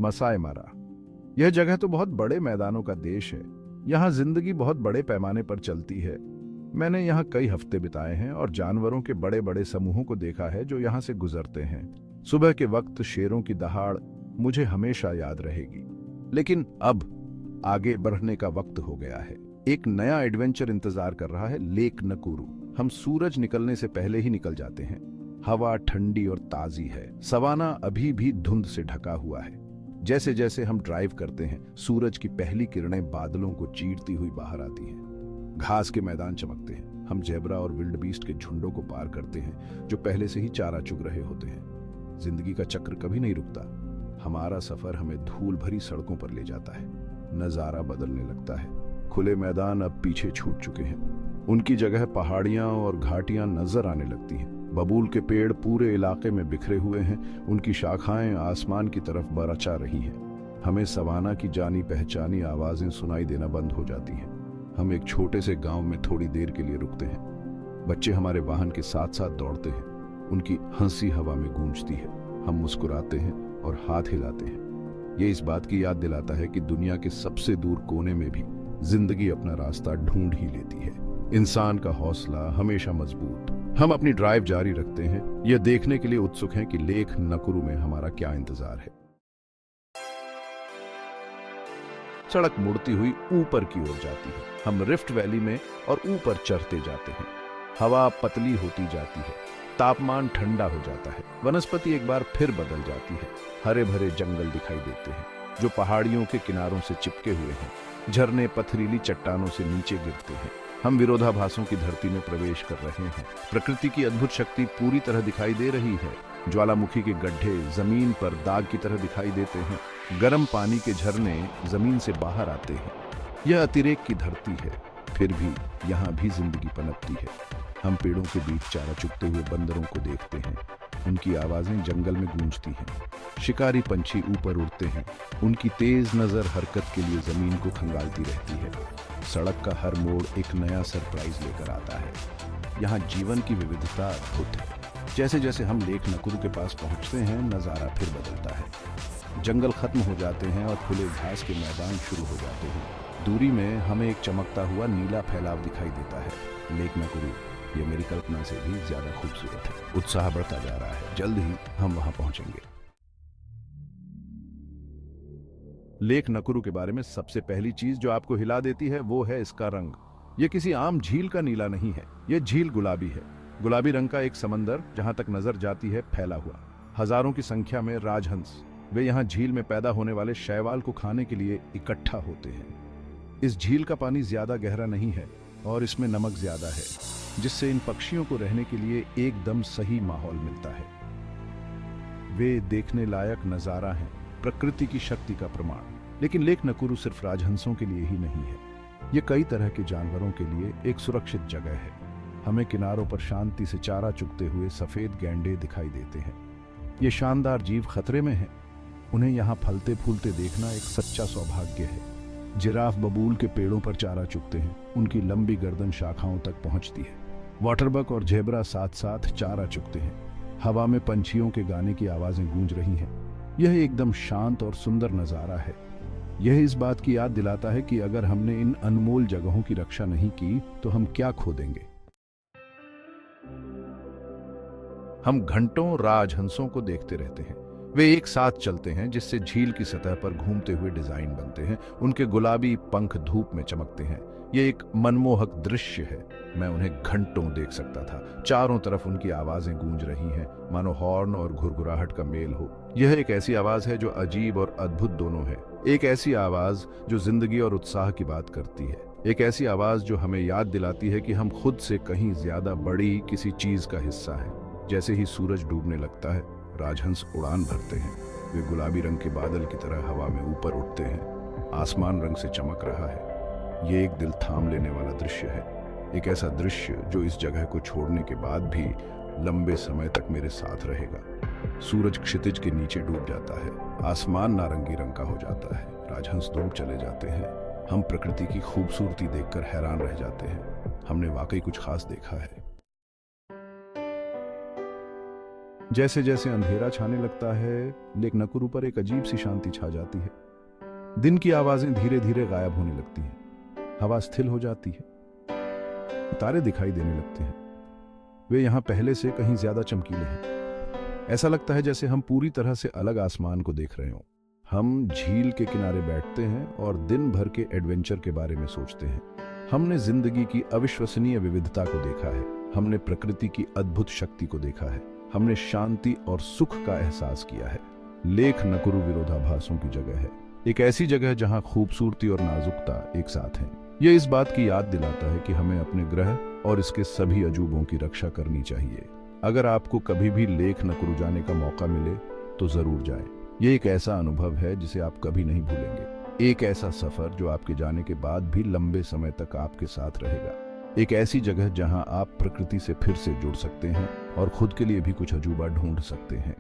मसाई मारा। यह जगह तो बहुत बड़े मैदानों का देश है। यहाँ जिंदगी बहुत बड़े पैमाने पर चलती है। मैंने यहाँ कई हफ्ते बिताए हैं और जानवरों के बड़े बड़े समूहों को देखा है जो यहाँ से गुजरते हैं। सुबह के वक्त शेरों की दहाड़ मुझे हमेशा याद रहेगी। लेकिन अब आगे बढ़ने का वक्त हो गया है। एक नया एडवेंचर इंतजार कर रहा है, लेक नकुरू। हम सूरज निकलने से पहले ही निकल जाते हैं। हवा ठंडी और ताजी है। सवाना अभी भी धुंध से ढका हुआ है। जैसे जैसे हम ड्राइव करते हैं, सूरज की पहली किरणें बादलों को चीरती हुई बाहर आती हैं। घास के मैदान चमकते हैं। हम जेब्रा और विल्डबीस्ट के झुंडों को पार करते हैं जो पहले से ही चारा चुग रहे होते हैं। जिंदगी का चक्र कभी नहीं रुकता। हमारा सफर हमें धूल भरी सड़कों पर ले जाता है। नजारा बदलने लगता है। खुले मैदान अब पीछे छूट चुके हैं। उनकी जगह पहाड़ियां और घाटियां नजर आने लगती हैं। बबूल के पेड़ पूरे इलाके में बिखरे हुए हैं। उनकी शाखाएं आसमान की तरफ बरचा रही हैं। हमें सवाना की जानी पहचानी आवाजें सुनाई देना बंद हो जाती हैं। हम एक छोटे से गांव में थोड़ी देर के लिए रुकते हैं। बच्चे हमारे वाहन के साथ साथ दौड़ते हैं। उनकी हंसी हवा में गूंजती है। हम मुस्कुराते हैं और हाथ हिलाते हैं। ये इस बात की याद दिलाता है कि दुनिया के सबसे दूर कोने में भी जिंदगी अपना रास्ता ढूंढ ही लेती है। इंसान का हौसला हमेशा मजबूत। हम अपनी ड्राइव जारी रखते हैं, यह देखने के लिए उत्सुक हैं कि लेक नकुरू में हमारा क्या इंतजार है। सड़क मुड़ती हुई ऊपर की ओर जाती है। हम रिफ्ट वैली में और ऊपर चढ़ते जाते हैं। हवा पतली होती जाती है। तापमान ठंडा हो जाता है। वनस्पति एक बार फिर बदल जाती है। हरे भरे जंगल दिखाई देते हैं जो पहाड़ियों के किनारों से चिपके हुए हैं। झरने पथरीली चट्टानों से नीचे गिरते हैं। हम विरोधाभासों की धरती में प्रवेश कर रहे हैं। प्रकृति की अद्भुत शक्ति पूरी तरह दिखाई दे रही है। ज्वालामुखी के गड्ढे जमीन पर दाग की तरह दिखाई देते हैं। गर्म पानी के झरने जमीन से बाहर आते हैं। यह अतिरेक की धरती है, फिर भी यहाँ भी जिंदगी पनपती है। हम पेड़ों के बीच चारा चुगते हुए बंदरों को देखते हैं। उनकी आवाजें जंगल में गूंजती हैं। शिकारी पंछी ऊपर उड़ते हैं। उनकी तेज नजर हरकत के लिए जमीन को खंगालती रहती है। सड़क का हर मोड़ एक नया सरप्राइज लेकर आता है। यहाँ जीवन की विविधता अद्भुत है। जैसे जैसे हम लेक नकुरू के पास पहुंचते हैं, नजारा फिर बदलता है। जंगल खत्म हो जाते हैं और खुले घास के मैदान शुरू हो जाते हैं। दूरी में हमें एक चमकता हुआ नीला फैलाव दिखाई देता है। लेक नकुरू ये मेरी कल्पना से भी ज्यादा खूबसूरत है। उत्साह बढ़ता जा रहा है। जल्द ही हम वहां पहुंचेंगे। लेक नकुरू के बारे में सबसे पहली चीज जो आपको हिला देती है वो है इसका रंग। ये किसी आम झील का नीला नहीं है। ये झील गुलाबी है। गुलाबी रंग का एक समंदर जहां तक नजर जाती है फैला हुआ। हजारों की संख्या में राजहंस, वे यहाँ झील में पैदा होने वाले शैवाल को खाने के लिए इकट्ठा होते हैं। इस झील का पानी ज्यादा गहरा नहीं है और इसमें नमक ज्यादा है, जिससे इन पक्षियों को रहने के लिए एकदम सही माहौल मिलता है। वे देखने लायक नजारा है, प्रकृति की शक्ति का प्रमाण। लेकिन लेक नकुरू सिर्फ राजहंसों के लिए ही नहीं है। ये कई तरह के जानवरों के लिए एक सुरक्षित जगह है। हमें किनारों पर शांति से चारा चुगते हुए सफेद गैंडे दिखाई देते हैं। ये शानदार जीव खतरे में हैं। उन्हें यहाँ फलते फूलते देखना एक सच्चा सौभाग्य है। जिराफ बबूल के पेड़ों पर चारा चुगते हैं। उनकी लंबी गर्दन शाखाओं तक पहुंचती है। वाटरबक और जेब्रा साथ साथ चारा चुगते हैं। हवा में पंछियों के गाने की आवाजें गूंज रही हैं। यह एकदम शांत और सुंदर नजारा है। यह इस बात की याद दिलाता है कि अगर हमने इन अनमोल जगहों की रक्षा नहीं की तो हम क्या खो देंगे। हम घंटों राजहंसों को देखते रहते हैं। वे एक साथ चलते हैं, जिससे झील की सतह पर घूमते हुए डिजाइन बनते हैं। उनके गुलाबी पंख धूप में चमकते हैं। यह एक मनमोहक दृश्य है। मैं उन्हें घंटों देख सकता था। चारों तरफ उनकी आवाजें गूंज रही हैं, मानो हॉर्न और घुरघुराहट का मेल हो। यह एक ऐसी आवाज है जो अजीब और अद्भुत दोनों है। एक ऐसी आवाज जो जिंदगी और उत्साह की बात करती है। एक ऐसी आवाज जो हमें याद दिलाती है कि हम खुद से कहीं ज्यादा बड़ी किसी चीज का हिस्सा है। जैसे ही सूरज डूबने लगता है, राजहंस उड़ान भरते हैं। वे गुलाबी रंग के बादल की तरह हवा में ऊपर उठते हैं। आसमान रंग से चमक रहा है। ये एक दिल थाम लेने वाला दृश्य है। एक ऐसा दृश्य जो इस जगह को छोड़ने के बाद भी लंबे समय तक मेरे साथ रहेगा। सूरज क्षितिज के नीचे डूब जाता है। आसमान नारंगी रंग का हो जाता है। राजहंस दूर चले जाते हैं। हम प्रकृति की खूबसूरती देखकर हैरान रह जाते हैं। हमने वाकई कुछ खास देखा है। जैसे जैसे अंधेरा छाने लगता है, लेक नकुरु पर एक अजीब सी शांति छा जाती है। दिन की आवाजें धीरे धीरे गायब होने लगती हैं। हवा स्थिर हो जाती है। तारे दिखाई देने लगते हैं। वे यहाँ पहले से कहीं ज्यादा चमकीले हैं। ऐसा लगता है जैसे हम पूरी तरह से अलग आसमान को देख रहे हों। हम झील के किनारे बैठते हैं और दिन भर के एडवेंचर के बारे में सोचते हैं। हमने जिंदगी की अविश्वसनीय विविधता को देखा है। हमने प्रकृति की अद्भुत शक्ति को देखा है। हमने शांति और सुख का एहसास किया है। लेक नकुरु विरोधाभासों की जगह है, एक ऐसी जगह जहां खूबसूरती और नाजुकता एक साथ हैं। यह इस बात की याद दिलाता है कि हमें अपने ग्रह और इसके सभी अजूबों की रक्षा करनी चाहिए। अगर आपको कभी भी लेक नकुरु जाने का मौका मिले तो जरूर जाएं। ये एक ऐसा अनुभव है जिसे आप कभी नहीं भूलेंगे। एक ऐसा सफर जो आपके जाने के बाद भी लंबे समय तक आपके साथ रहेगा। एक ऐसी जगह जहां आप प्रकृति से फिर से जुड़ सकते हैं और खुद के लिए भी कुछ अजूबा ढूंढ सकते हैं।